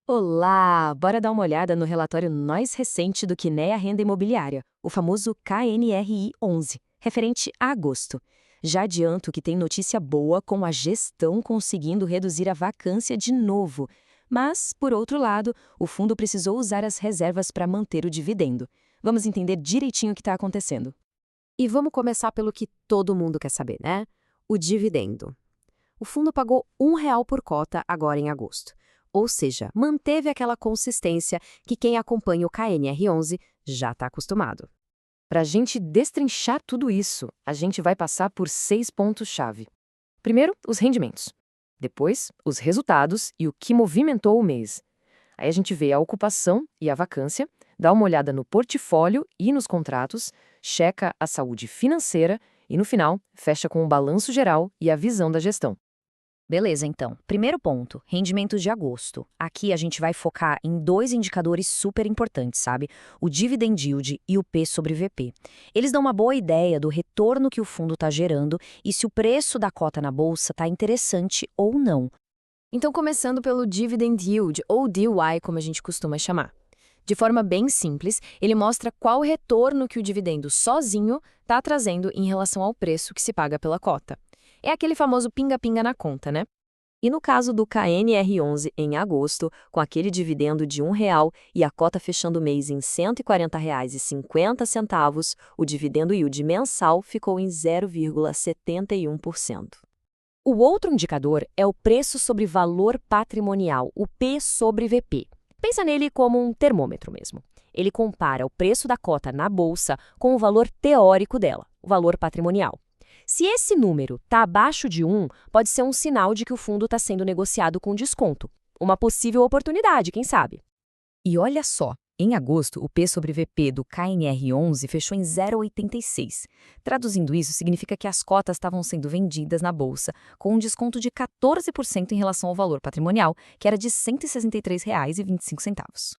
Olá! Bora dar uma olhada no relatório mais recente do Kinea Renda Imobiliária, o famoso KNRI 11, referente a agosto. Já adianto que tem notícia boa com a gestão conseguindo reduzir a vacância de novo. Mas, por outro lado, o fundo precisou usar as reservas para manter o dividendo. Vamos entender direitinho o que está acontecendo. E vamos começar pelo que todo mundo quer saber, né? O dividendo. O fundo pagou R$ 1 por cota agora em agosto. Ou seja, manteve aquela consistência que quem acompanha o KNR11 já está acostumado. Para a gente destrinchar tudo isso, a gente vai passar por 6 pontos-chave. Primeiro, os rendimentos. Depois, os resultados e o que movimentou o mês. Aí a gente vê a ocupação e a vacância, dá uma olhada no portfólio e nos contratos, checa a saúde financeira e, no final, fecha com o balanço geral e a visão da gestão. Beleza, então. Primeiro ponto, rendimentos de agosto. Aqui a gente vai focar em dois indicadores super importantes, sabe? O dividend yield e o P sobre VP. Eles dão uma boa ideia do retorno que o fundo está gerando e se o preço da cota na bolsa está interessante ou não. Então, começando pelo dividend yield, ou DY, como a gente costuma chamar. De forma bem simples, ele mostra qual o retorno que o dividendo sozinho está trazendo em relação ao preço que se paga pela cota. É aquele famoso pinga-pinga na conta, né? E no caso do KNR11 em agosto, com aquele dividendo de R$ 1 e a cota fechando o mês em R$ 140,50, o dividendo yield mensal ficou em 0,71%. O outro indicador é o preço sobre valor patrimonial, o P sobre VP. Pensa nele como um termômetro mesmo. Ele compara o preço da cota na bolsa com o valor teórico dela, o valor patrimonial. Se esse número está abaixo de 1, pode ser um sinal de que o fundo está sendo negociado com desconto. Uma possível oportunidade, quem sabe? E olha só, em agosto, o P sobre VP do KNR11 fechou em 0,86. Traduzindo isso, significa que as cotas estavam sendo vendidas na bolsa com um desconto de 14% em relação ao valor patrimonial, que era de R$ 163,25.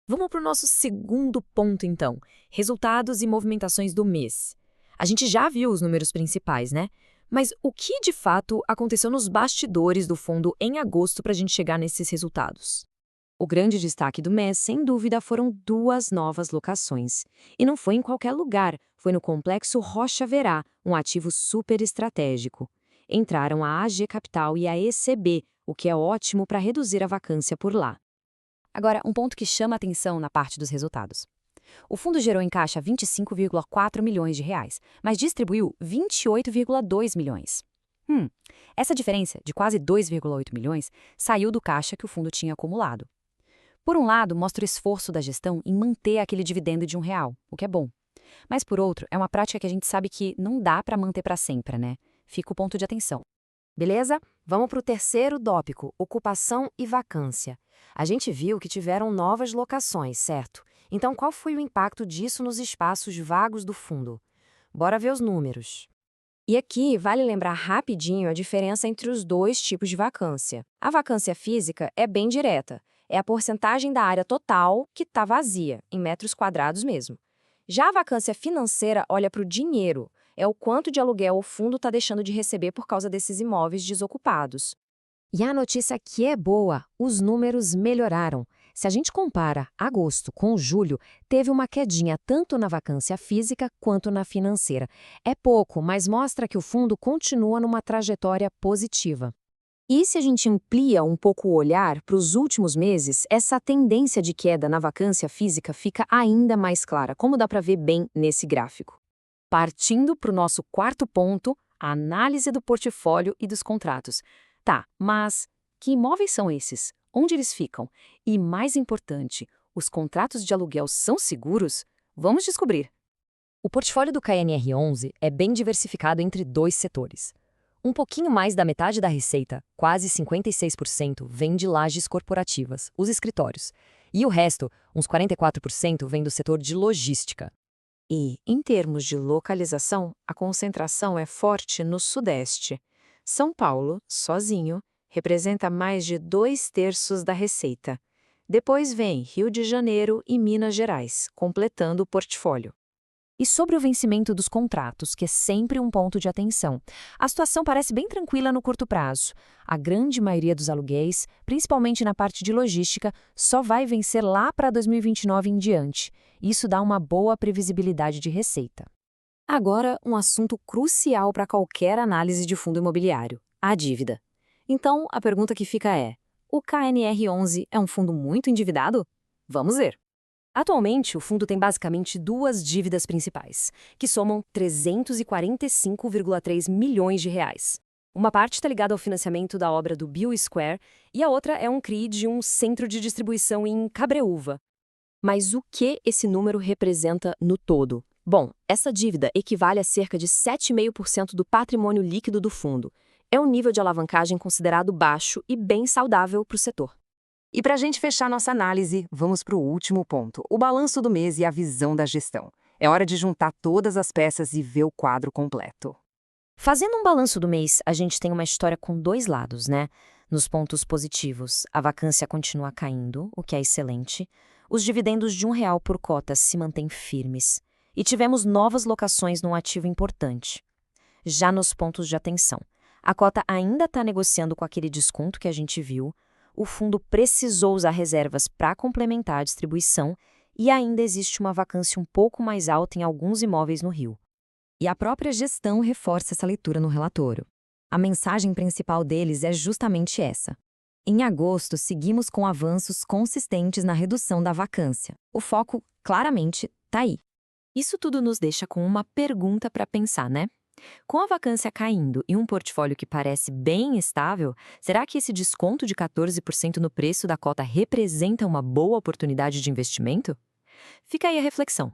Vamos para o nosso segundo ponto, então. Resultados e movimentações do mês. A gente já viu os números principais, né? Mas o que de fato aconteceu nos bastidores do fundo em agosto para a gente chegar nesses resultados? O grande destaque do mês, sem dúvida, foram duas novas locações. E não foi em qualquer lugar, foi no Complexo Rocha Verá, um ativo super estratégico. Entraram a AG Capital e a ECB, o que é ótimo para reduzir a vacância por lá. Agora, um ponto que chama a atenção na parte dos resultados. O fundo gerou em caixa 25,4 milhões de reais, mas distribuiu 28,2 milhões. Essa diferença de quase 2,8 milhões saiu do caixa que o fundo tinha acumulado. Por um lado, mostra o esforço da gestão em manter aquele dividendo de R$ 1, o que é bom. Mas, por outro, é uma prática que a gente sabe que não dá para manter para sempre, né? Fica o ponto de atenção. Beleza? Vamos para o terceiro tópico, ocupação e vacância. A gente viu que tiveram novas locações, certo? Então, qual foi o impacto disso nos espaços vagos do fundo? Bora ver os números. E aqui vale lembrar rapidinho a diferença entre os dois tipos de vacância. A vacância física é bem direta, é a porcentagem da área total que está vazia, em metros quadrados mesmo. Já a vacância financeira olha para o dinheiro, é o quanto de aluguel o fundo está deixando de receber por causa desses imóveis desocupados. E a notícia aqui é boa, os números melhoraram. Se a gente compara agosto com julho, teve uma quedinha tanto na vacância física quanto na financeira. É pouco, mas mostra que o fundo continua numa trajetória positiva. E se a gente amplia um pouco o olhar para os últimos meses, essa tendência de queda na vacância física fica ainda mais clara, como dá para ver bem nesse gráfico. Partindo para o nosso quarto ponto, a análise do portfólio e dos contratos. Tá, mas que imóveis são esses? Onde eles ficam? E, mais importante, os contratos de aluguel são seguros? Vamos descobrir. O portfólio do KNR11 é bem diversificado entre dois setores. Um pouquinho mais da metade da receita, quase 56%, vem de lajes corporativas, os escritórios. E o resto, uns 44%, vem do setor de logística. E, em termos de localização, a concentração é forte no Sudeste. São Paulo, sozinho, representa mais de 2/3 da receita. Depois vem Rio de Janeiro e Minas Gerais, completando o portfólio. E sobre o vencimento dos contratos, que é sempre um ponto de atenção, a situação parece bem tranquila no curto prazo. A grande maioria dos aluguéis, principalmente na parte de logística, só vai vencer lá para 2029 em diante. Isso dá uma boa previsibilidade de receita. Agora, um assunto crucial para qualquer análise de fundo imobiliário: a dívida. Então, a pergunta que fica é: o KNR11 é um fundo muito endividado? Vamos ver. Atualmente, o fundo tem basicamente duas dívidas principais, que somam 345,3 milhões de reais. Uma parte está ligada ao financiamento da obra do Bill Square e a outra é um CRI de um centro de distribuição em Cabreúva. Mas o que esse número representa no todo? Bom, essa dívida equivale a cerca de 7,5% do patrimônio líquido do fundo. É um nível de alavancagem considerado baixo e bem saudável para o setor. E para a gente fechar nossa análise, vamos para o último ponto, o balanço do mês e a visão da gestão. É hora de juntar todas as peças e ver o quadro completo. Fazendo um balanço do mês, a gente tem uma história com dois lados, né? Nos pontos positivos, a vacância continua caindo, o que é excelente. Os dividendos de R$ 1 por cota se mantêm firmes. E tivemos novas locações num ativo importante. Já nos pontos de atenção, a cota ainda está negociando com aquele desconto que a gente viu, o fundo precisou usar reservas para complementar a distribuição e ainda existe uma vacância um pouco mais alta em alguns imóveis no Rio. E a própria gestão reforça essa leitura no relatório. A mensagem principal deles é justamente essa. Em agosto, seguimos com avanços consistentes na redução da vacância. O foco, claramente, está aí. Isso tudo nos deixa com uma pergunta para pensar, né? Com a vacância caindo e um portfólio que parece bem estável, será que esse desconto de 14% no preço da cota representa uma boa oportunidade de investimento? Fica aí a reflexão.